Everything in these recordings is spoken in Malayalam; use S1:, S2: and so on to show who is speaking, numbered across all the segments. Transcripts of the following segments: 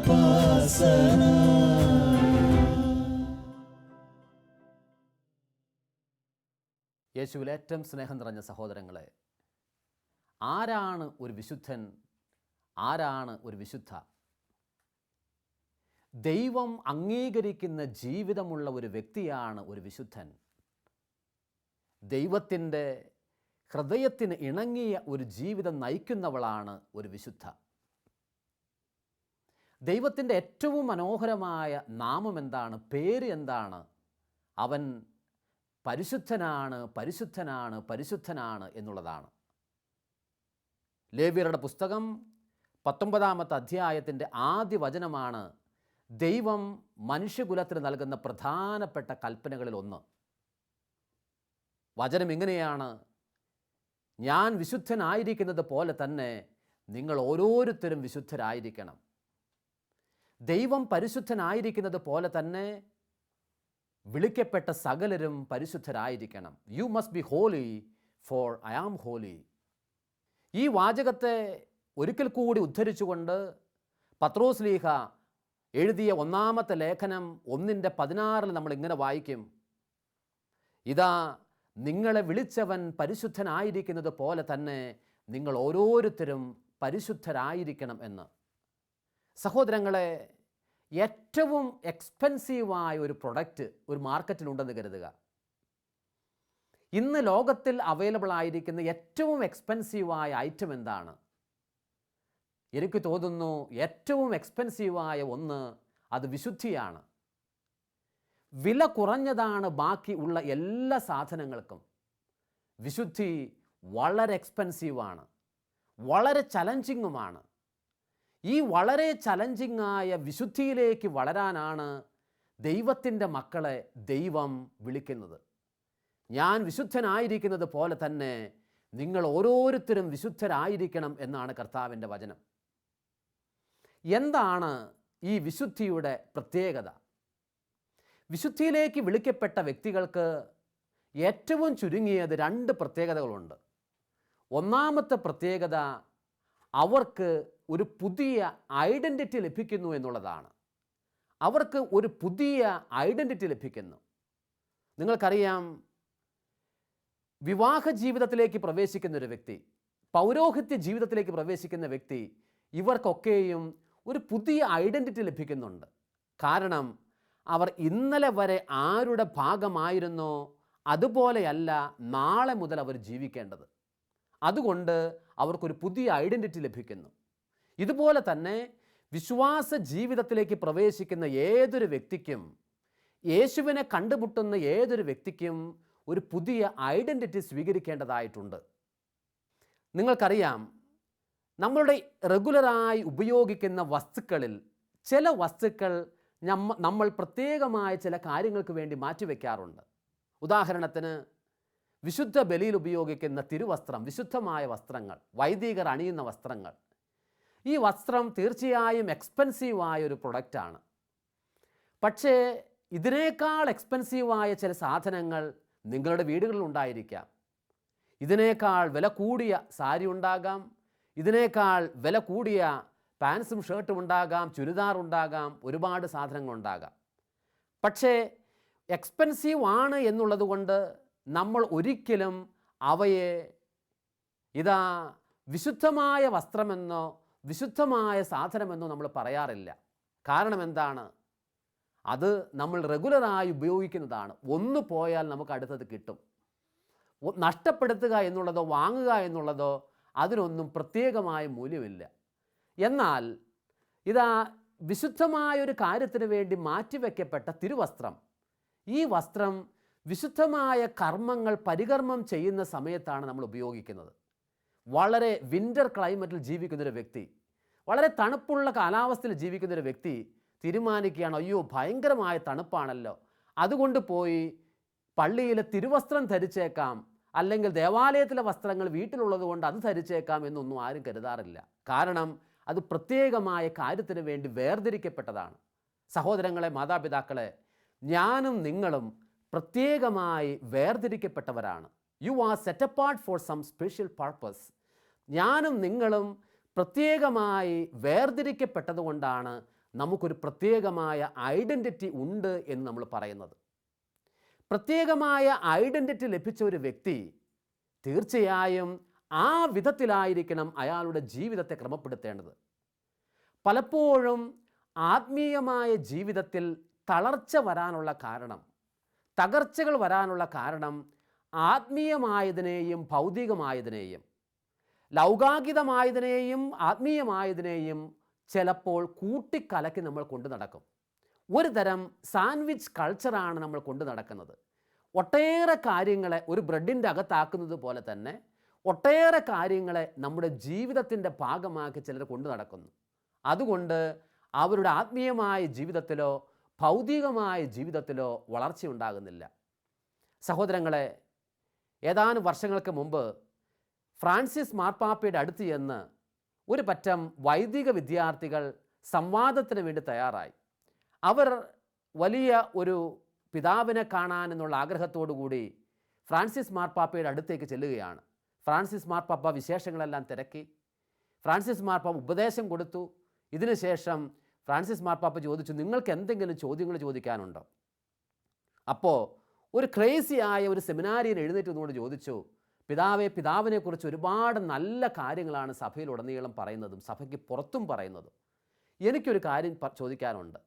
S1: കൃപാസന.
S2: യേശുവിൽ ഏറ്റവും സ്നേഹം നിറഞ്ഞ സഹോദരങ്ങളെ, ആരാണ് ഒരു വിശുദ്ധൻ? ആരാണ് ഒരു വിശുദ്ധ? ദൈവം അംഗീകരിക്കുന്ന ജീവിതമുള്ള ഒരു വ്യക്തിയാണ് ഒരു വിശുദ്ധൻ. ദൈവത്തിൻ്റെ ഹൃദയത്തിന് ഇണങ്ങിയ ഒരു ജീവിതം നയിക്കുന്നവളാണ് ഒരു വിശുദ്ധ. ദൈവത്തിൻ്റെ ഏറ്റവും മനോഹരമായ നാമം എന്താണ്? പേര് എന്താണ്? അവൻ പരിശുദ്ധനാണ്, പരിശുദ്ധനാണ്, പരിശുദ്ധനാണ് എന്നുള്ളതാണ്. ലേവ്യരുടെ പുസ്തകം 19-ാമത്തെ അധ്യായത്തിൻ്റെ ആദ്യ വചനമാണ് ദൈവം മനുഷ്യകുലത്തിന് നൽകുന്ന പ്രധാനപ്പെട്ട കൽപ്പനകളിൽ ഒന്ന്. വചനം ഇങ്ങനെയാണ്: ഞാൻ വിശുദ്ധനായിരിക്കുന്നത് പോലെ തന്നെ നിങ്ങൾ ഓരോരുത്തരും വിശുദ്ധരായിരിക്കണം. ദൈവം പരിശുദ്ധനായിരിക്കുന്നത് പോലെ തന്നെ വിളിക്കപ്പെട്ട സകലരും പരിശുദ്ധരായിരിക്കണം. You must be holy for I am holy. ഈ വാചകത്തെ ഒരിക്കൽ കൂടി ഉദ്ധരിച്ചുകൊണ്ട് പത്രോസ്ലീഹ എഴുതിയ 1-ാമത്തെ ലേഖനം 1:16 നമ്മൾ ഇങ്ങനെ വായിക്കും: ഇതാ നിങ്ങളെ വിളിച്ചവൻ പരിശുദ്ധനായിരിക്കുന്നത് പോലെ തന്നെ നിങ്ങൾ ഓരോരുത്തരും പരിശുദ്ധരായിരിക്കണം എന്ന്. സഹോദരങ്ങളെ, ഏറ്റവും എക്സ്പെൻസീവായ ഒരു പ്രൊഡക്റ്റ് ഒരു മാർക്കറ്റിലുണ്ടെന്ന് കരുതുക. ഇന്ന് ലോകത്തിൽ അവൈലബിൾ ആയിരിക്കുന്ന ഏറ്റവും എക്സ്പെൻസീവായ ഐറ്റം എന്താണ്? എനിക്ക് തോന്നുന്നു ഏറ്റവും എക്സ്പെൻസീവായ ഒന്ന് അത് വിശുദ്ധിയാണ്. വില കുറഞ്ഞതാണ് ബാക്കി ഉള്ള എല്ലാ സാധനങ്ങൾക്കും. വിശുദ്ധി വളരെ എക്സ്പെൻസീവാണ്, വളരെ ചലഞ്ചിങ്ങുമാണ്. ഈ വളരെ ചലഞ്ചിങ്ങായ വിശുദ്ധിയിലേക്ക് വളരാനാണ് ദൈവത്തിൻ്റെ മക്കളെ ദൈവം വിളിക്കുന്നത്. ഞാൻ വിശുദ്ധനായിരിക്കുന്നത് പോലെ തന്നെ നിങ്ങൾ ഓരോരുത്തരും വിശുദ്ധരായിരിക്കണം എന്നാണ് കർത്താവിൻ്റെ വചനം. എന്താണ് ഈ വിശുദ്ധിയുടെ പ്രത്യേകത? വിശുദ്ധിയിലേക്ക് വിളിക്കപ്പെട്ട വ്യക്തികൾക്ക് ഏറ്റവും ചുരുങ്ങിയത് 2 പ്രത്യേകതകളുണ്ട്. ഒന്നാമത്തെ പ്രത്യേകത, അവർക്ക് ഒരു പുതിയ ഐഡൻറ്റിറ്റി ലഭിക്കുന്നു എന്നുള്ളതാണ്. അവർക്ക് ഒരു പുതിയ ഐഡൻറ്റിറ്റി ലഭിക്കുന്നു. നിങ്ങൾക്കറിയാം, വിവാഹ ജീവിതത്തിലേക്ക് പ്രവേശിക്കുന്ന ഒരു വ്യക്തി, പൗരോഹിത്യ ജീവിതത്തിലേക്ക് പ്രവേശിക്കുന്ന വ്യക്തി, ഇവർക്കൊക്കെയും ഒരു പുതിയ ഐഡൻറ്റിറ്റി ലഭിക്കുന്നുണ്ട്. കാരണം അവർ ഇന്നലെ വരെ ആരുടെ ഭാഗമായിരുന്നോ അതുപോലെയല്ല നാളെ മുതൽ അവർ ജീവിക്കേണ്ടത്. അതുകൊണ്ട് അവർക്കൊരു പുതിയ ഐഡൻറ്റിറ്റി ലഭിക്കുന്നു. ഇതുപോലെ തന്നെ വിശ്വാസ ജീവിതത്തിലേക്ക് പ്രവേശിക്കുന്ന ഏതൊരു വ്യക്തിക്കും, യേശുവിനെ കണ്ടുമുട്ടുന്ന ഏതൊരു വ്യക്തിക്കും ഒരു പുതിയ ഐഡൻറ്റിറ്റി സ്വീകരിക്കേണ്ടതായിട്ടുണ്ട്. നിങ്ങൾക്കറിയാം, നമ്മളുടെ റെഗുലറായി ഉപയോഗിക്കുന്ന വസ്തുക്കളിൽ ചില വസ്തുക്കൾ നമ്മൾ പ്രത്യേകമായ ചില കാര്യങ്ങൾക്ക് വേണ്ടി മാറ്റിവെക്കാറുണ്ട്. ഉദാഹരണത്തിന്, വിശുദ്ധ ബലിയിൽ ഉപയോഗിക്കുന്ന തിരുവസ്ത്രം, വിശുദ്ധമായ വസ്ത്രങ്ങൾ, വൈദികർ അണിയുന്ന വസ്ത്രങ്ങൾ. ഈ വസ്ത്രം തീർച്ചയായും എക്സ്പെൻസീവായ ഒരു പ്രൊഡക്റ്റാണ്. പക്ഷേ ഇതിനേക്കാൾ എക്സ്പെൻസീവായ ചില സാധനങ്ങൾ നിങ്ങളുടെ വീടുകളിൽ ഉണ്ടായിരിക്കാം. ഇതിനേക്കാൾ വില കൂടിയ സാരി ഉണ്ടാകാം, ഇതിനേക്കാൾ വില കൂടിയ പാൻസും ഷർട്ടും ഉണ്ടാകാം, ചുരിദാർ ഉണ്ടാകാം, ഒരുപാട് സാധനങ്ങളുണ്ടാകാം. പക്ഷേ എക്സ്പെൻസീവ് ആണ് എന്നുള്ളത് കൊണ്ട് നമ്മൾ ഒരിക്കലും അവയെ ഇതാ വിശുദ്ധമായ വസ്ത്രമെന്നോ വിശുദ്ധമായ സാധനമെന്നോ നമ്മൾ പറയാറില്ല. കാരണം എന്താണ്? അത് നമ്മൾ റെഗുലറായി ഉപയോഗിക്കുന്നതാണ്. ഒന്ന് പോയാൽ നമുക്ക് അടുത്തത് കിട്ടും. നഷ്ടപ്പെടുത്തുക എന്നുള്ളതോ വാങ്ങുക എന്നുള്ളതോ അതിനൊന്നും പ്രത്യേകമായ മൂല്യമില്ല. എന്നാൽ ഇതാ വിശുദ്ധമായൊരു കാര്യത്തിന് വേണ്ടി മാറ്റിവെക്കപ്പെട്ട തിരുവസ്ത്രം, ഈ വസ്ത്രം വിശുദ്ധമായ കർമ്മങ്ങൾ പരികർമ്മം ചെയ്യുന്ന സമയത്താണ് നമ്മൾ ഉപയോഗിക്കുന്നത്. വളരെ വിൻ്റർ ക്ലൈമറ്റിൽ ജീവിക്കുന്നൊരു വ്യക്തി, വളരെ തണുപ്പുള്ള കാലാവസ്ഥയിൽ ജീവിക്കുന്നൊരു വ്യക്തി തീരുമാനിക്കുകയാണ്, അയ്യോ ഭയങ്കരമായ തണുപ്പാണല്ലോ, അതുകൊണ്ട് പോയി പള്ളിയിലെ തിരുവസ്ത്രം ധരിച്ചേക്കാം, അല്ലെങ്കിൽ ദേവാലയത്തിലെ വസ്ത്രങ്ങൾ വീട്ടിലുള്ളത് കൊണ്ട് അത് ധരിച്ചേക്കാം എന്നൊന്നും ആരും കരുതാറില്ല. കാരണം അത് പ്രത്യേകമായ കാര്യത്തിന് വേണ്ടി വേർതിരിക്കപ്പെട്ടതാണ്. സഹോദരങ്ങളെ, മാതാപിതാക്കളെ, ഞാനും നിങ്ങളും പ്രത്യേകമായി വേർതിരിക്കപ്പെട്ടവരാണ്. You are set apart for some special purpose. ഞാനും നിങ്ങളും പ്രത്യേകമായി വേർതിരിക്കപ്പെട്ടതുകൊണ്ടാണ് നമുക്കൊരു പ്രത്യേകമായ ഐഡൻറ്റിറ്റി ഉണ്ട് എന്ന് നമ്മൾ പറയുന്നത്. പ്രത്യേകമായ ഐഡൻറ്റിറ്റി ലഭിച്ച ഒരു വ്യക്തി തീർച്ചയായും ആ വിധത്തിലായിരിക്കണം അയാളുടെ ജീവിതത്തെ ക്രമപ്പെടുത്തേണ്ടത്. പലപ്പോഴും ആത്മീയമായ ജീവിതത്തിൽ തളർച്ച വരാനുള്ള കാരണം, തകർച്ചകൾ വരാനുള്ള കാരണം ആത്മീയമായതിനെയും ഭൗതികമായതിനെയും, ലൗകാകികമായതിനെയും ആത്മീയമായതിനെയും ചിലപ്പോൾ കൂട്ടിക്കലക്കി നമ്മൾ കൊണ്ടു നടക്കും. ഒരു തരം സാൻഡ്വിച്ച് കൾച്ചറാണ് നമ്മൾ കൊണ്ടു നടക്കുന്നത്. ഒട്ടേറെ കാര്യങ്ങളെ ഒരു ബ്രെഡിൻ്റെ അകത്താക്കുന്നത് പോലെ തന്നെ ഒട്ടേറെ കാര്യങ്ങളെ നമ്മുടെ ജീവിതത്തിൻ്റെ ഭാഗമാക്കി ചിലർ കൊണ്ടു നടക്കുന്നു. അതുകൊണ്ട് അവരുടെ ആത്മീയമായ ജീവിതത്തിലോ ഭൗതികമായ ജീവിതത്തിലോ വളർച്ചയുണ്ടാകുന്നില്ല. സഹോദരങ്ങളെ, ഏതാനും വർഷങ്ങൾക്ക് മുമ്പ് ഫ്രാൻസിസ് മാർപ്പാപ്പയുടെ അടുത്ത് ചെന്ന് ഒരു പറ്റം വൈദിക വിദ്യാർത്ഥികൾ സംവാദത്തിന് വേണ്ടി തയ്യാറായി. അവർ വലിയ ഒരു പിതാവിനെ കാണാനെന്നുള്ള ആഗ്രഹത്തോടു കൂടി ഫ്രാൻസിസ് മാർപ്പാപ്പയുടെ അടുത്തേക്ക് ചെല്ലുകയാണ്. ഫ്രാൻസിസ് മാർപ്പാപ്പ വിശേഷങ്ങളെല്ലാം തിരക്കി. ഫ്രാൻസിസ് മാർപ്പാപ്പ ഉപദേശം കൊടുത്തു. ഇതിനുശേഷം ഫ്രാൻസിസ് മാർപ്പാപ്പ ചോദിച്ചു, നിങ്ങൾക്ക് എന്തെങ്കിലും ചോദ്യങ്ങൾ ചോദിക്കാനുണ്ടോ? അപ്പോൾ ഒരു ക്രേസിയായ ഒരു സെമിനാരിയൻ എഴുന്നേറ്റ് നിന്നുകൊണ്ട് ചോദിച്ചു, പിതാവിനെക്കുറിച്ച് ഒരുപാട് നല്ല കാര്യങ്ങളാണ് സഭയിലുടനീളം പറയുന്നതും സഭയ്ക്ക് പുറത്തും പറയുന്നതും. എനിക്കൊരു കാര്യം ചോദിക്കാനുണ്ട്.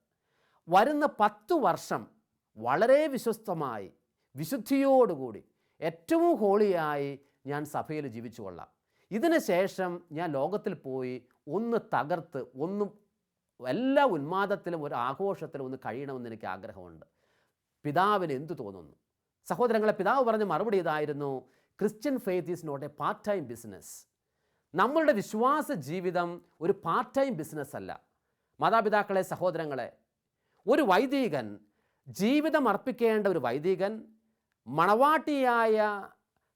S2: വരുന്ന 10 വർഷം വളരെ വിശ്വസ്തമായി വിശുദ്ധിയോടുകൂടി ഏറ്റവും ഹോളിയായി ഞാൻ സഭയിൽ ജീവിച്ചു കൊള്ളാം. ഇതിന് ശേഷം ഞാൻ ലോകത്തിൽ പോയി ഒന്ന് തകർത്ത് എല്ലാ ഉന്മാദത്തിലും ഒരു ആഘോഷത്തിലും ഒന്ന് കഴിയണമെന്ന് എനിക്ക് ആഗ്രഹമുണ്ട്. പിതാവിന് എന്തു തോന്നുന്നു? സഹോദരങ്ങളെ, പിതാവ് പറഞ്ഞ മറുപടി ഇതായിരുന്നു, Christian faith is not a part time business. നമ്മളുടെ വിശ്വാസ ജീവിതം ഒരു പാർട്ട് ടൈം ബിസിനസ് അല്ല. മാതാപിതാക്കളെ, സഹോദരങ്ങളെ, ഒരു വൈദികൻ, ജീവിതം അർപ്പിക്കേണ്ട ഒരു വൈദികൻ, മണവാട്ടിയായ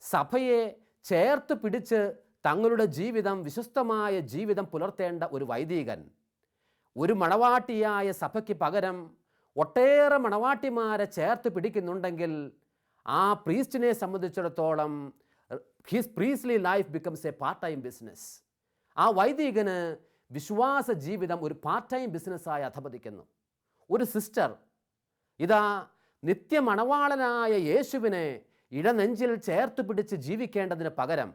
S2: സഭയെ ചേർത്ത് പിടിച്ച് തങ്ങളുടെ ജീവിതം, വിശ്വസ്തമായ ജീവിതം പുലർത്തേണ്ട ഒരു വൈദികൻ, ഒരു മണവാട്ടിയായ സഭയ്ക്ക് പകരം ഒട്ടേറെ മണവാട്ടിമാരെ ചേർത്ത് പിടിക്കുന്നുണ്ടെങ്കിൽ ആ പ്രീസ്റ്റിനെ സംബന്ധിച്ചിടത്തോളം his priestly life becomes a part time business. ആ വൈദികന് വിശ്വാസ ജീവിതം ഒരു പാർട്ട് ടൈം ബിസിനസ്സായി അധപതിക്കുന്നു. ഒരു സിസ്റ്റർ ഇതാ നിത്യമണവാളനായ യേശുവിനെ ഇടനെഞ്ചിൽ ചേർത്ത് പിടിച്ച് ജീവിക്കേണ്ടതിന് പകരം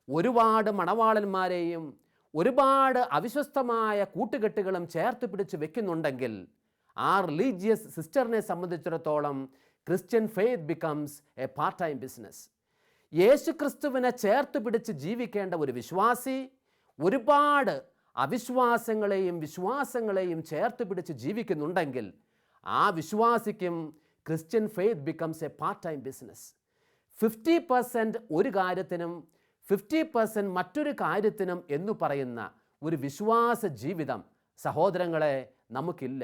S2: ഒരുപാട് മണവാളന്മാരെയും ഒരുപാട് അവിശ്വസ്തമായ കൂട്ടുകെട്ടുകളും ചേർത്ത് പിടിച്ച് വെക്കുന്നുണ്ടെങ്കിൽ ആ റിലീജിയസ് സിസ്റ്ററിനെ സംബന്ധിച്ചിടത്തോളം Christian faith becomes a part time business. യേശു ക്രിസ്തുവിനെ ചേർത്ത് പിടിച്ച് ജീവിക്കേണ്ട ഒരു വിശ്വാസി ഒരുപാട് അവിശ്വാസങ്ങളെയും വിശ്വാസങ്ങളെയും ചേർത്ത് പിടിച്ച് ജീവിക്കുന്നുണ്ടെങ്കിൽ ആ വിശ്വാസിക്കും Christian faith becomes a part time business. 50% ഒരു കാര്യത്തിനും 50% മറ്റൊരു കാര്യത്തിനും എന്നു പറയുന്ന ഒരു വിശ്വാസ ജീവിതം സഹോദരങ്ങളെ നമുക്കില്ല.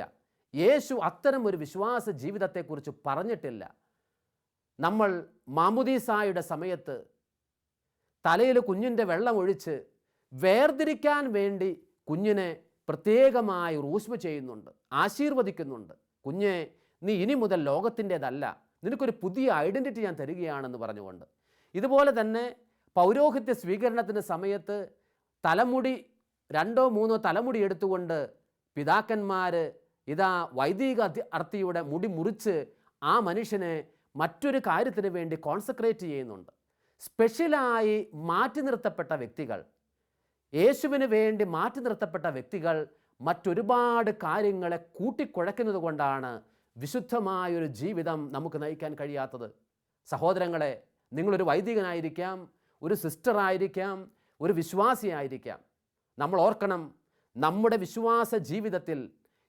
S2: യേശു അത്തരം ഒരു വിശ്വാസ ജീവിതത്തെക്കുറിച്ച് പറഞ്ഞിട്ടില്ല. നമ്മൾ മാമുദീസായുടെ സമയത്ത് തലയിൽ കുഞ്ഞിൻ്റെ വെള്ളം ഒഴിച്ച് വേർതിരിക്കാൻ വേണ്ടി കുഞ്ഞിനെ പ്രത്യേകമായി റൂഷ്മ ചെയ്യുന്നുണ്ട്, ആശീർവദിക്കുന്നുണ്ട്. കുഞ്ഞെ, നീ ഇനി മുതൽ ലോകത്തിൻ്റേതല്ല, നിനക്കൊരു പുതിയ ഐഡൻറ്റിറ്റി ഞാൻ തരികയാണെന്ന് പറഞ്ഞുകൊണ്ട്. ഇതുപോലെ തന്നെ പൗരോഹിത്യ സ്വീകരണത്തിൻ്റെ സമയത്ത് തലമുടി 2-3 തലമുടി എടുത്തുകൊണ്ട് പിതാക്കന്മാർ ഇതാ വൈദിക അർത്ഥിയുടെ മുടി മുറിച്ച് ആ മനുഷ്യനെ മറ്റൊരു കാര്യത്തിന് വേണ്ടി കോൺസെൻട്രേറ്റ് ചെയ്യുന്നുണ്ട്. സ്പെഷ്യലായി മാറ്റി നിർത്തപ്പെട്ട വ്യക്തികൾ, യേശുവിന് വേണ്ടി മാറ്റി നിർത്തപ്പെട്ട വ്യക്തികൾ മറ്റൊരുപാട് കാര്യങ്ങളെ കൂട്ടിക്കുഴയ്ക്കുന്നത് കൊണ്ടാണ് വിശുദ്ധമായൊരു ജീവിതം നമുക്ക് നയിക്കാൻ കഴിയാത്തത്. സഹോദരങ്ങളെ, നിങ്ങളൊരു വൈദികനായിരിക്കാം, ഒരു സിസ്റ്ററായിരിക്കാം, ഒരു വിശ്വാസിയായിരിക്കാം. നമ്മൾ ഓർക്കണം, നമ്മുടെ വിശ്വാസ ജീവിതത്തിൽ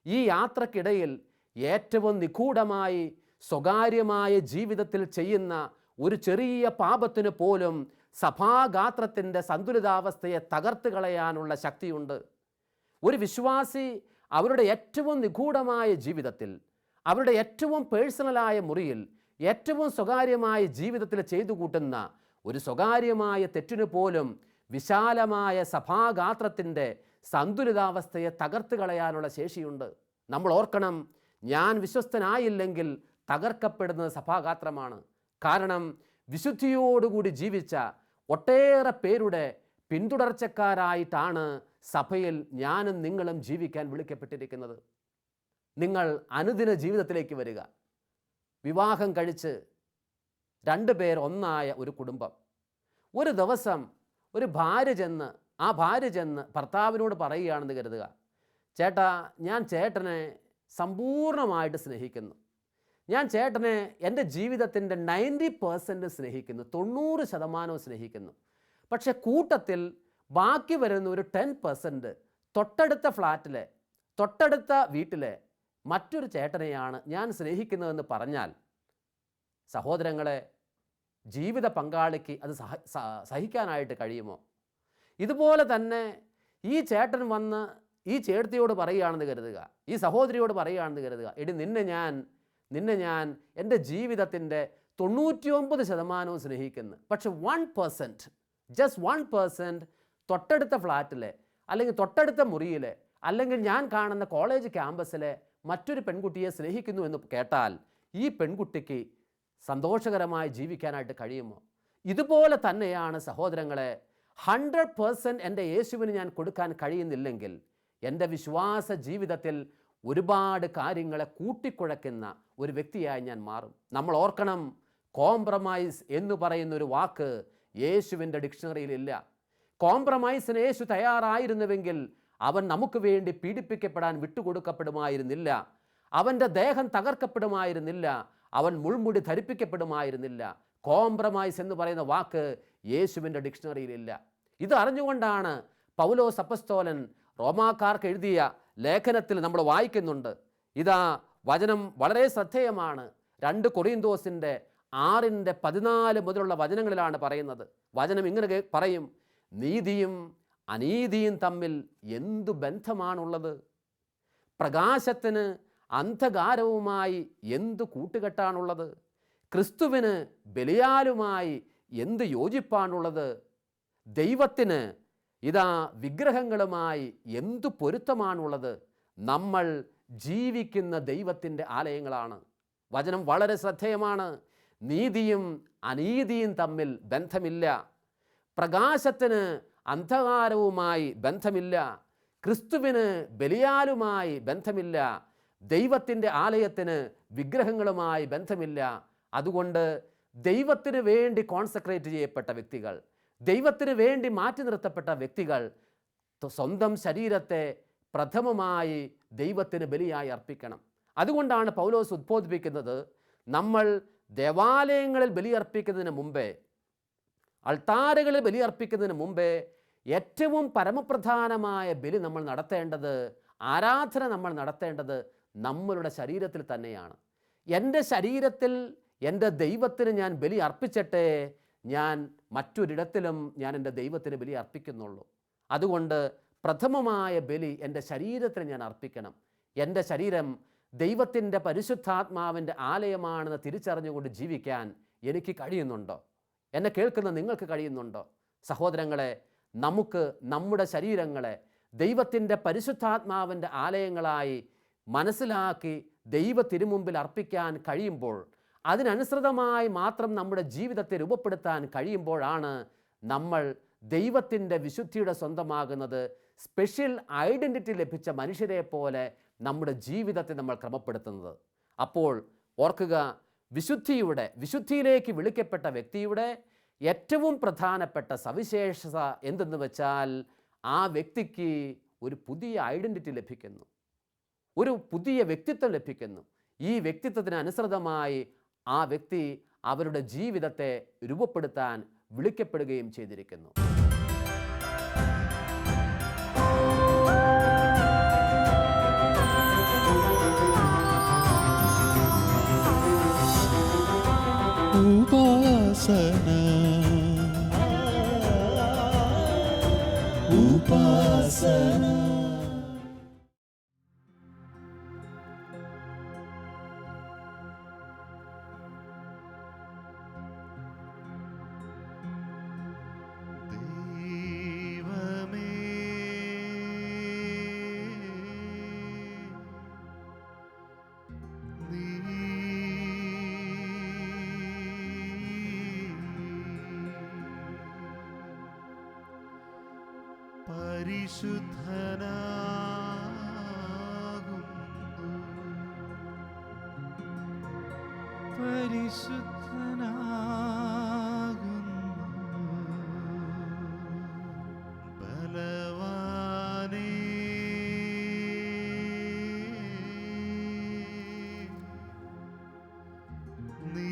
S2: ഈ യാത്രക്കിടയിൽ ഏറ്റവും നിഗൂഢമായി സ്വകാര്യമായ ജീവിതത്തിൽ ചെയ്യുന്ന ഒരു ചെറിയ പാപത്തിന് പോലും സഭാഗാത്രത്തിൻ്റെ സന്തുലിതാവസ്ഥയെ തകർത്ത് കളയാനുള്ള ശക്തിയുണ്ട്. ഒരു വിശ്വാസി അവരുടെ ഏറ്റവും നിഗൂഢമായ ജീവിതത്തിൽ, അവരുടെ ഏറ്റവും പേഴ്സണലായ മുറിയിൽ, ഏറ്റവും സ്വകാര്യമായ ജീവിതത്തിൽ ചെയ്തു കൂട്ടുന്ന ഒരു സ്വകാര്യമായ തെറ്റിന് പോലും വിശാലമായ സഭാഗാത്രത്തിൻ്റെ സന്തുലിതാവസ്ഥയെ തകർത്ത് കളയാനുള്ള ശേഷിയുണ്ട്. നമ്മൾ ഓർക്കണം, ഞാൻ വിശ്വസ്തനായില്ലെങ്കിൽ തകർക്കപ്പെടുന്നത് സഭാഗാത്രമാണ്. കാരണം വിശുദ്ധിയോടുകൂടി ജീവിച്ച ഒട്ടേറെ പേരുടെ പിന്തുടർച്ചക്കാരായിട്ടാണ് സഭയിൽ ഞാനും നിങ്ങളും ജീവിക്കാൻ വിളിക്കപ്പെട്ടിരിക്കുന്നത്. നിങ്ങൾ അനുദിന ജീവിതത്തിലേക്ക് വരിക. വിവാഹം കഴിച്ച് 2 പേർ ഒന്നായ ഒരു കുടുംബം. ഒരു ദിവസം ഒരു ഭാര്യ ചെന്ന് ഭർത്താവിനോട് പറയുകയാണെന്ന് കരുതുക, ചേട്ടാ, ഞാൻ ചേട്ടനെ സമ്പൂർണ്ണമായിട്ട് സ്നേഹിക്കുന്നു. ഞാൻ ചേട്ടനെ എൻ്റെ ജീവിതത്തിൻ്റെ 90% സ്നേഹിക്കുന്നു, 90% സ്നേഹിക്കുന്നു. പക്ഷേ കൂട്ടത്തിൽ ബാക്കി വരുന്ന ഒരു 10% തൊട്ടടുത്ത ഫ്ലാറ്റിലെ, തൊട്ടടുത്ത വീട്ടിലെ മറ്റൊരു ചേട്ടനെയാണ് ഞാൻ സ്നേഹിക്കുന്നതെന്ന് പറഞ്ഞാൽ, സഹോദരങ്ങളെ, ജീവിത പങ്കാളിക്ക് അത് സഹിക്കാനായിട്ട് കഴിയുമോ? ഇതുപോലെ തന്നെ ഈ ചേട്ടൻ വന്ന് ഈ ചേട്ടത്തിയോട് പറയുകയാണെന്ന് കരുതുക, ഈ സഹോദരിയോട് പറയുകയാണെന്ന് കരുതുക, എടി നിന്നെ ഞാൻ എൻ്റെ ജീവിതത്തിൻ്റെ 99% സ്നേഹിക്കുന്നു. പക്ഷെ 1%, ജസ്റ്റ് 1% തൊട്ടടുത്ത ഫ്ലാറ്റിലെ, അല്ലെങ്കിൽ തൊട്ടടുത്ത മുറിയിലെ, അല്ലെങ്കിൽ ഞാൻ കാണുന്ന കോളേജ് ക്യാമ്പസിലെ മറ്റൊരു പെൺകുട്ടിയെ സ്നേഹിക്കുന്നു എന്ന് കേട്ടാൽ ഈ പെൺകുട്ടിക്ക് സന്തോഷകരമായി ജീവിക്കാനായിട്ട് കഴിയുമോ? ഇതുപോലെ തന്നെയാണ് സഹോദരങ്ങളെ, 100% എൻ്റെ യേശുവിന് ഞാൻ കൊടുക്കാൻ കഴിയുന്നില്ലെങ്കിൽ എൻ്റെ വിശ്വാസ ജീവിതത്തിൽ ഒരുപാട് കാര്യങ്ങളെ കൂട്ടിക്കുഴയ്ക്കുന്ന ഒരു വ്യക്തിയായി ഞാൻ മാറും. നമ്മൾ ഓർക്കണം, കോംപ്രമൈസ് എന്ന് പറയുന്നൊരു വാക്ക് യേശുവിൻ്റെ ഡിക്ഷണറിയിലില്ല. കോംപ്രമൈസിന് യേശു തയ്യാറായിരുന്നുവെങ്കിൽ അവൻ നമുക്ക് വേണ്ടി പീഡിപ്പിക്കപ്പെടാൻ വിട്ടുകൊടുക്കപ്പെടുമായിരുന്നില്ല, അവൻ്റെ ദേഹം തകർക്കപ്പെടുമായിരുന്നില്ല, അവൻ മുൾമുടി ധരിപ്പിക്കപ്പെടുമായിരുന്നില്ല. കോംപ്രമൈസ് എന്ന് പറയുന്ന വാക്ക് യേശുവിൻ്റെ ഡിക്ഷണറിയിലില്ല. ഇത് അറിഞ്ഞുകൊണ്ടാണ് പൗലോസ് അപ്പസ്തോലൻ റോമാക്കാർക്ക് എഴുതിയ ലേഖനത്തിൽ നമ്മൾ വായിക്കുന്നുണ്ട്. ഇതാ വചനം വളരെ ശ്രദ്ധേയമാണ്. 2 കൊറിന്തോസിൻ്റെ 6:14 മുതലുള്ള വചനങ്ങളിലാണ് പറയുന്നത്. വചനം ഇങ്ങനെ പറയും, നീതിയും അനീതിയും തമ്മിൽ എന്തു ബന്ധമാണുള്ളത്? പ്രകാശത്തിന് അന്ധകാരവുമായി എന്തു കൂട്ടുകെട്ടാണുള്ളത്? ക്രിസ്തുവിന് ബലിയാലുമായി എന്ത് യോജിപ്പാണുള്ളത്? ദൈവത്തിന് ഇതാ വിഗ്രഹങ്ങളുമായി എന്തു പൊരുത്തമാണുള്ളത്? നമ്മൾ ജീവിക്കുന്ന ദൈവത്തിൻ്റെ ആലയങ്ങളാണ്. വചനം വളരെ ശ്രദ്ധേയമാണ്. നീതിയും അനീതിയും തമ്മിൽ ബന്ധമില്ല, പ്രകാശത്തിന് അന്ധകാരവുമായി ബന്ധമില്ല, ക്രിസ്തുവിന് ബലിയാലുമായി ബന്ധമില്ല, ദൈവത്തിൻ്റെ ആലയത്തിന് വിഗ്രഹങ്ങളുമായി ബന്ധമില്ല. അതുകൊണ്ട് ദൈവത്തിന് വേണ്ടി കോൺസെൻട്രേറ്റ് ചെയ്യപ്പെട്ട വ്യക്തികൾ, ദൈവത്തിന് വേണ്ടി മാറ്റി നിർത്തപ്പെട്ട വ്യക്തികൾ സ്വന്തം ശരീരത്തെ പ്രഥമമായി ദൈവത്തിന് ബലിയായി അർപ്പിക്കണം. അതുകൊണ്ടാണ് പൗലോസ് ഉദ്ബോധിപ്പിക്കുന്നത്, നമ്മൾ ദേവാലയങ്ങളിൽ ബലിയർപ്പിക്കുന്നതിന് മുമ്പേ, അൾത്താരകളിൽ ബലിയർപ്പിക്കുന്നതിന് മുമ്പേ ഏറ്റവും പരമപ്രധാനമായ ബലി നമ്മൾ നടത്തേണ്ടത്, ആരാധന നമ്മൾ നടത്തേണ്ടത് നമ്മളുടെ ശരീരത്തിൽ തന്നെയാണ്. എൻ്റെ ശരീരത്തിൽ എൻ്റെ ദൈവത്തിന് ഞാൻ ബലി അർപ്പിച്ചിട്ടേ ഞാൻ മറ്റൊരിടത്തിലും ഞാൻ എൻ്റെ ദൈവത്തിന് ബലി അർപ്പിക്കുന്നുള്ളൂ. അതുകൊണ്ട് പ്രഥമമായ ബലി എൻ്റെ ശരീരത്തിന് ഞാൻ അർപ്പിക്കണം. എൻ്റെ ശരീരം ദൈവത്തിൻ്റെ പരിശുദ്ധാത്മാവിൻ്റെ ആലയമാണെന്ന് തിരിച്ചറിഞ്ഞുകൊണ്ട് ജീവിക്കാൻ എനിക്ക് കഴിയുന്നുണ്ടോ? എന്നെ കേൾക്കുന്ന നിങ്ങൾക്ക് കഴിയുന്നുണ്ടോ? സഹോദരങ്ങളെ, നമുക്ക് നമ്മുടെ ശരീരങ്ങളെ ദൈവത്തിൻ്റെ പരിശുദ്ധാത്മാവിൻ്റെ ആലയങ്ങളായി മനസ്സിലാക്കി ദൈവ തിരുമുമ്പിൽ അർപ്പിക്കാൻ കഴിയുമ്പോൾ, അതിനനുസൃതമായി മാത്രം നമ്മുടെ ജീവിതത്തെ രൂപപ്പെടുത്താൻ കഴിയുമ്പോഴാണ് നമ്മൾ ദൈവത്തിൻ്റെ വിശുദ്ധിയുടെ സ്വന്തമാകുന്നത്. സ്പെഷ്യൽ ഐഡൻറ്റിറ്റി ലഭിച്ച മനുഷ്യരെ പോലെ നമ്മുടെ ജീവിതത്തെ നമ്മൾ ക്രമപ്പെടുത്തുന്നത്. അപ്പോൾ ഓർക്കുക, വിശുദ്ധിയിലേക്ക് വിളിക്കപ്പെട്ട വ്യക്തിയുടെ ഏറ്റവും പ്രധാനപ്പെട്ട സവിശേഷത എന്തെന്ന് വെച്ചാൽ, ആ വ്യക്തിക്ക് ഒരു പുതിയ ഐഡൻറ്റിറ്റി ലഭിക്കുന്നു, ഒരു പുതിയ വ്യക്തിത്വം ലഭിക്കുന്നു. ഈ വ്യക്തിത്വത്തിന് അനുസൃതമായി ആ വ്യക്തി അവരുടെ ജീവിതത്തെ രൂപപ്പെടുത്താൻ വിളിക്കപ്പെടുകയും ചെയ്തിരിക്കുന്നു. ഉപാസന
S1: പരിശുദ്ധനാകുന്നു. ബലവാനേ, നീ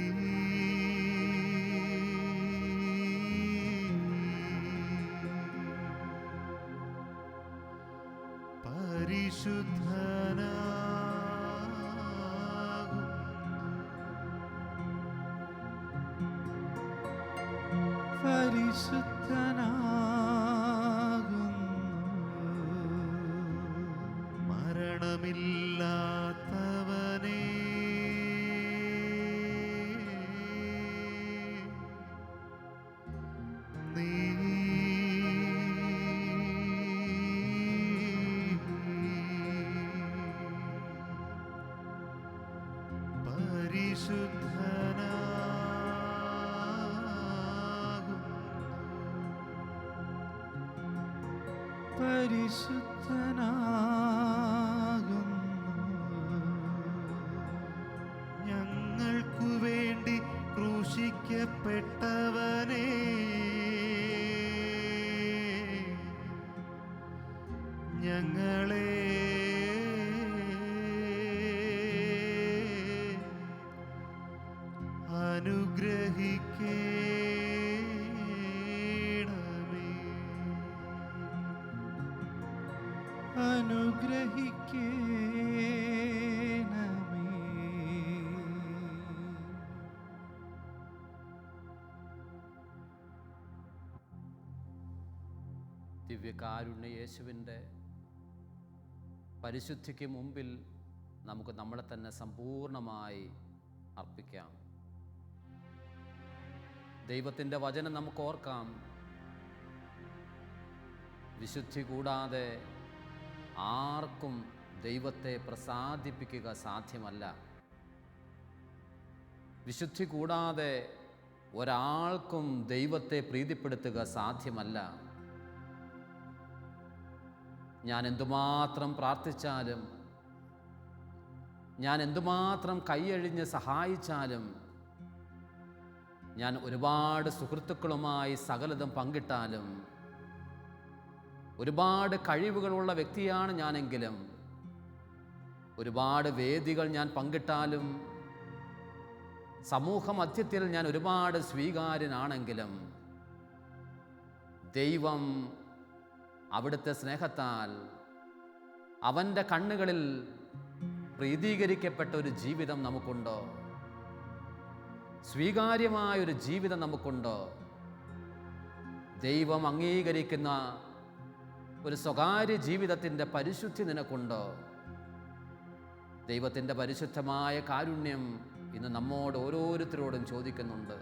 S1: പരിശുദ്ധനാകുന്നു. മരണമില്ലാത്തവനേ, നീ പരിശുദ്ധനാകുന്നു. ഞങ്ങൾക്കു വേണ്ടി ക്രൂശിക്കപ്പെട്ടവനേ, ഞങ്ങളെ അനുഗ്രഹിക്കണമേ, അനുഗ്രഹിക്കണമേ.
S2: ദിവ്യകാരുണ്യ യേശുവിൻ്റെ പരിശുദ്ധിക്ക് മുമ്പിൽ നമുക്ക് നമ്മളെ തന്നെ സമ്പൂർണമായി അർപ്പിക്കാം. ദൈവത്തിൻ്റെ വചനം നമുക്ക് ഓർക്കാം. വിശുദ്ധി കൂടാതെ ആർക്കും ദൈവത്തെ പ്രസാദിപ്പിക്കുക സാധ്യമല്ല. വിശുദ്ധി കൂടാതെ ഒരാൾക്കും ദൈവത്തെ പ്രീതിപ്പെടുത്തുക സാധ്യമല്ല. ഞാൻ എന്തുമാത്രം പ്രാർത്ഥിച്ചാലും, ഞാൻ എന്തുമാത്രം കൈയഴിഞ്ഞ് സഹായിച്ചാലും, ഞാൻ ഒരുപാട് സുഹൃത്തുക്കളുമായി സകലതും പങ്കിട്ടാലും, ഒരുപാട് കഴിവുകളുള്ള വ്യക്തിയാണ് ഞാനെങ്കിലും, ഒരുപാട് വേദികൾ ഞാൻ പങ്കിട്ടാലും, സമൂഹ മധ്യത്തിൽ ഞാൻ ഒരുപാട് സ്വീകാര്യനാണെങ്കിലും, ദൈവം അവിടുത്തെ സ്നേഹത്താൽ അവൻ്റെ കണ്ണുകളിൽ പ്രീതീകരിക്കപ്പെട്ട ഒരു ജീവിതം നമുക്കുണ്ടോ? സ്വീകാര്യമായൊരു ജീവിതം നമുക്കുണ്ടോ? ദൈവം അംഗീകരിക്കുന്ന ഒരു സ്വകാര്യ ജീവിതത്തിൻ്റെ പരിശുദ്ധി നിനക്കുണ്ടോ? ദൈവത്തിൻ്റെ പരിശുദ്ധമായ കാരുണ്യം ഇന്ന് നമ്മോട് ഓരോരുത്തരോടും ചോദിക്കുന്നുണ്ട്.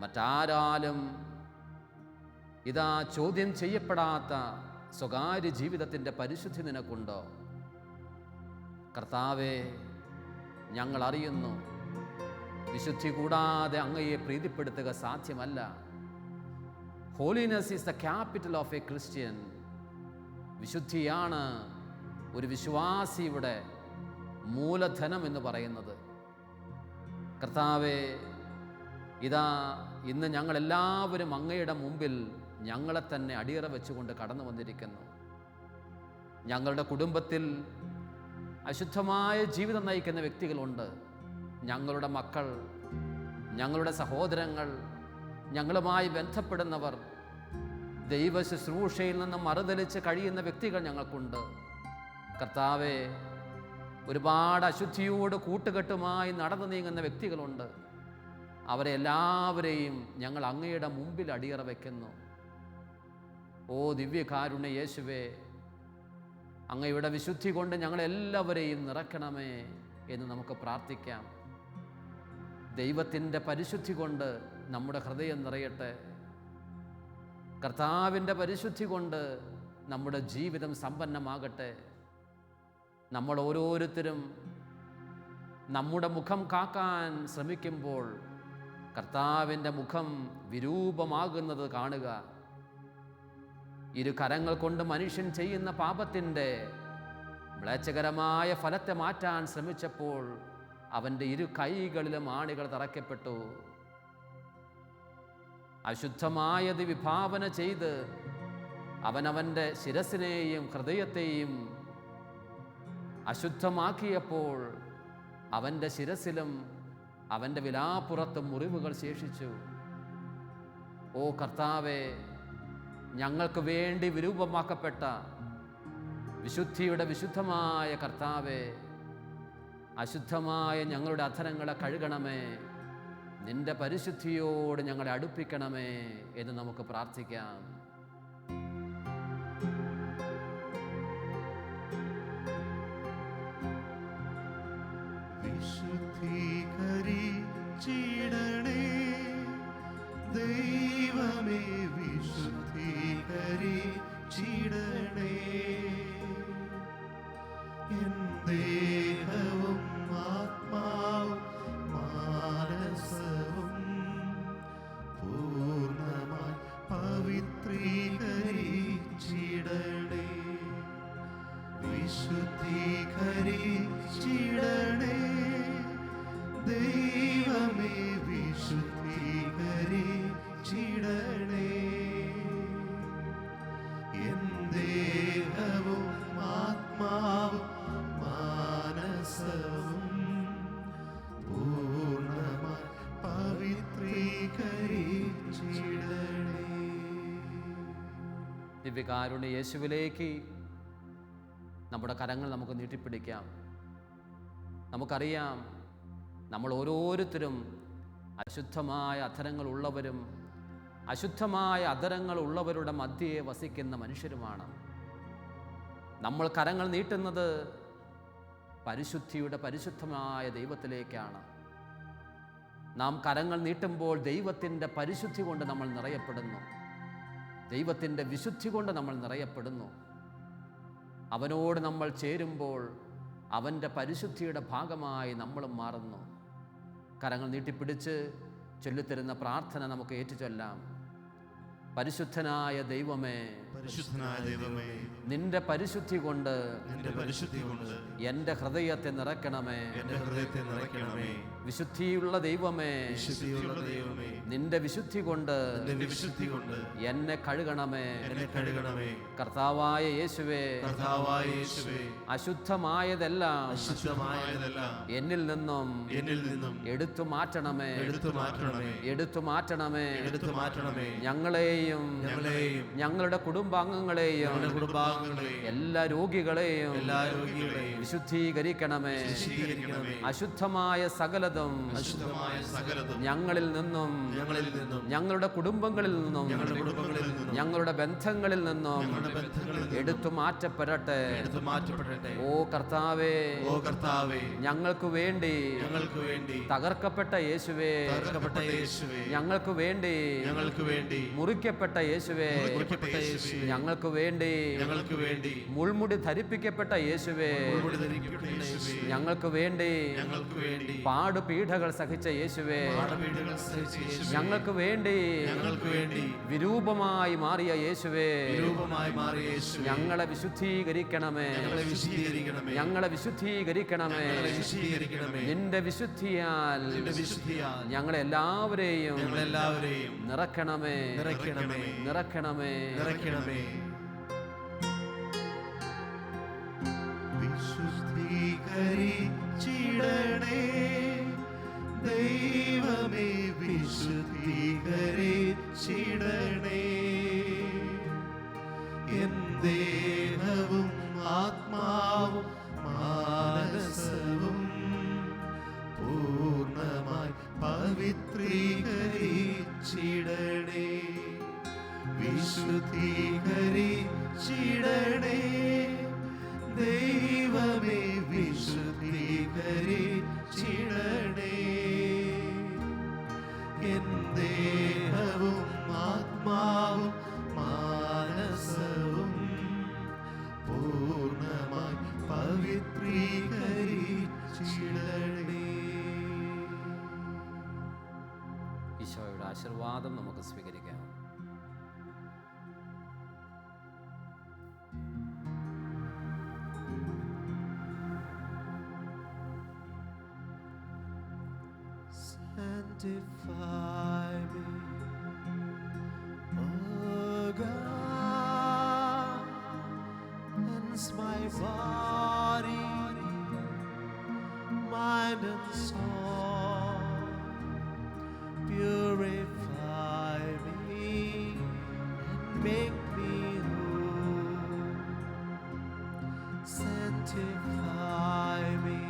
S2: മറ്റാരാലും ഇതാ ചോദ്യം ചെയ്യപ്പെടാത്ത സ്വകാര്യ ജീവിതത്തിൻ്റെ പരിശുദ്ധി നിനക്കുണ്ടോ? കർത്താവേ, ഞങ്ങൾ അറിയുന്നു വിശുദ്ധി കൂടാതെ അങ്ങയെ പ്രീതിപ്പെടുത്തുക സാധ്യമല്ല. Holiness is the capital of a Christian. വിശുദ്ധിയാണ് ഒരു വിശ്വാസിയുടെ മൂലധനം എന്ന് പറയുന്നത്. കർത്താവേ, ഇതാ ഇന്ന് ഞങ്ങളെല്ലാവരും അങ്ങയുടെ മുമ്പിൽ ഞങ്ങളെ തന്നെ അടിയറ വെച്ചുകൊണ്ട് കടന്നു വന്നിരിക്കുന്നു. ഞങ്ങളുടെ കുടുംബത്തിൽ അശുദ്ധമായ ജീവിതം നയിക്കുന്ന വ്യക്തികളുണ്ട്. ഞങ്ങളുടെ മക്കൾ, ഞങ്ങളുടെ സഹോദരങ്ങൾ, ഞങ്ങളുമായി ബന്ധപ്പെടുന്നവർ, ദൈവ ശുശ്രൂഷയിൽ നിന്നും മറുതലിച്ച് കഴിയുന്ന വ്യക്തികൾ ഞങ്ങൾക്കുണ്ട്. കർത്താവേ, ഒരുപാട് അശുദ്ധിയോട് കൂട്ടുകെട്ടുമായി നടന്നു നീങ്ങുന്ന വ്യക്തികളുണ്ട്. അവരെ എല്ലാവരെയും ഞങ്ങൾ അങ്ങയുടെ മുമ്പിൽ അടിയറ വയ്ക്കുന്നു. ഓ ദിവ്യകാരുണ്യ യേശുവേ, അങ്ങയുടെ വിശുദ്ധി കൊണ്ട് ഞങ്ങളെല്ലാവരെയും നിറയ്ക്കണമേ എന്ന് നമുക്ക് പ്രാർത്ഥിക്കാം. ദൈവത്തിൻ്റെ പരിശുദ്ധി കൊണ്ട് നമ്മുടെ ഹൃദയം നിറയട്ടെ. കർത്താവിൻ്റെ പരിശുദ്ധി കൊണ്ട് നമ്മുടെ ജീവിതം സമ്പന്നമാകട്ടെ. നമ്മൾ ഓരോരുത്തരും നമ്മുടെ മുഖം കാക്കാൻ ശ്രമിക്കുമ്പോൾ കർത്താവിൻ്റെ മുഖം വിരൂപമാകുന്നത് കാണുക. ഇരു കരങ്ങൾ കൊണ്ട് മനുഷ്യൻ ചെയ്യുന്ന പാപത്തിൻ്റെ മ്ലേച്ഛകരമായ ഫലത്തെ മാറ്റാൻ ശ്രമിച്ചപ്പോൾ അവൻ്റെ ഇരു കൈകളിലും ആണികൾ തറയ്ക്കപ്പെട്ടു. അശുദ്ധമായത് വിഭാവന ചെയ്ത് അവനവൻ്റെ ശിരസിനെയും ഹൃദയത്തെയും അശുദ്ധമാക്കിയപ്പോൾ അവൻ്റെ ശിരസിലും അവൻ്റെ വിലാപ്പുറത്തും മുറിവുകൾ ശേഷിച്ചു. ഓ കർത്താവേ, ഞങ്ങൾക്ക് വേണ്ടി വിരൂപമാക്കപ്പെട്ട വിശുദ്ധിയുടെ വിശുദ്ധമായ കർത്താവേ, അശുദ്ധമായ ഞങ്ങളുടെ അധരങ്ങളെ കഴുകണമേ, നിന്റെ പരിശുദ്ധിയോട് ഞങ്ങളെ അടുപ്പിക്കണമേ എന്ന് നമുക്ക് പ്രാർത്ഥിക്കാം.
S1: വിശുദ്ധീകരിച്ചിടണേ ദൈവമേ, വിശുദ്ധീകരിച്ചിടണേ എൻ ദേഹവും ആത്മാവും മാനസവും പൂർണ്ണമായി പവിത്രീകരിച്ചിടണേ. വിശുദ്ധീകരിച്ചിടണേ ദൈവമേ, വിശുദ്ധീകരിച്ചിടണേ എൻ ദേഹവും ആത്മാവും മാനസവും പൂർണ്ണമായി പവിത്രീകരിച്ചിടണേ.
S2: ദിവ്യകാരുണ്യ യേശുവിലേക്ക് നമ്മുടെ കരങ്ങൾ നമുക്ക് നീട്ടിപ്പിടിക്കാം. നമുക്കറിയാം, നമ്മൾ ഓരോരുത്തരും അശുദ്ധമായ അധരങ്ങൾ ഉള്ളവരും അശുദ്ധമായ അധരങ്ങൾ ഉള്ളവരുടെ മധ്യയെ വസിക്കുന്ന മനുഷ്യരുമാണ്. നമ്മൾ കരങ്ങൾ നീട്ടുന്നത് പരിശുദ്ധിയുടെ പരിശുദ്ധമായ ദൈവത്തിലേക്കാണ്. നാം കരങ്ങൾ നീട്ടുമ്പോൾ ദൈവത്തിൻ്റെ പരിശുദ്ധി കൊണ്ട് നമ്മൾ നിറയപ്പെടുന്നു, ദൈവത്തിൻ്റെ വിശുദ്ധി കൊണ്ട് നമ്മൾ നിറയപ്പെടുന്നു. അവനോട് നമ്മൾ ചേരുമ്പോൾ അവൻ്റെ പരിശുദ്ധിയുടെ ഭാഗമായി നമ്മളും മാറുന്നു. കരങ്ങൾ നീട്ടിപ്പിടിച്ച് ചൊല്ലിത്തരുന്ന പ്രാർത്ഥന നമുക്ക് ഏറ്റുചൊല്ലാം. പരിശുദ്ധനായ ദൈവമേ,
S1: പരിശുദ്ധനായ ദൈവമേ,
S2: നിന്റെ പരിശുദ്ധി കൊണ്ട് എൻ്റെ ഹൃദയത്തെ നിറയ്ക്കണമേ. വിശുദ്ധിയുള്ള ദൈവമേ, നിന്റെ വിശുദ്ധി കൊണ്ട് എന്നെ കഴുകണമേ. കർത്താവായ യേശുവേ, അശുദ്ധമായതെല്ലാം എന്നിൽ നിന്നും എടുത്തു മാറ്റണമേ. ഞങ്ങളെയും ഞങ്ങളുടെ കുടുംബാംഗങ്ങളെയും എല്ലാ രോഗികളെയും വിശുദ്ധീകരിക്കണമേ. അശുദ്ധമായ സകലതും ഞങ്ങളിൽ നിന്നും ഞങ്ങളുടെ കുടുംബങ്ങളിൽ നിന്നും ഞങ്ങളുടെ ബന്ധങ്ങളിൽ നിന്നും എടുത്തു മാറ്റപ്പെടട്ടെ. ഓ കർത്താവേ, ഞങ്ങൾക്ക് വേണ്ടി തകർക്കപ്പെട്ട യേശുവേ, ഞങ്ങൾക്ക് വേണ്ടി മുറിക്കപ്പെട്ട യേശുവേ, ഞങ്ങൾക്ക് വേണ്ടി മുൾമുടി ധരിപ്പിക്കപ്പെട്ട യേശുവേ, ഞങ്ങൾക്ക് വേണ്ടി പാടുപീഠകൾ സഹിച്ച യേശുവേ, ഞങ്ങൾക്ക് വേണ്ടി വിരൂപമായി മാറിയ യേശുവേ, ഞങ്ങളെ വിശുദ്ധീകരിക്കണമേ. ഞങ്ങളെ വിശുദ്ധീകരിക്കണമേ. നിന്റെ വിശുദ്ധിയാൽ ഞങ്ങളെല്ലാവരെയും നിറയ്ക്കണമേ.
S1: വിശുദ്ധീകരിച്ചിടണേ ദൈവമേ, വിശുദ്ധീകരിച്ചിടണേ എൻ ദേഹവും ആത്മാവും മാനസവും പൂർണ്ണമായി പവിത്രീകരിച്ചിടണേ. വിശുദ്ധീകരിച്ചിടണേ ദൈവമേ, വിശുദ്ധീകരിച്ചിടണേ എൻ ദേഹവും ആത്മാവും മാനസവും പൂർണ്ണമായി പവിത്രീകരിച്ചിടണേ.
S2: ഈശോയുടെ ആശീർവാദം നമുക്ക് സ്വീകരിക്കാം.
S1: Sanctify me, oh God, cleanse my body, mind and soul, purify me and make me whole. Sanctify me,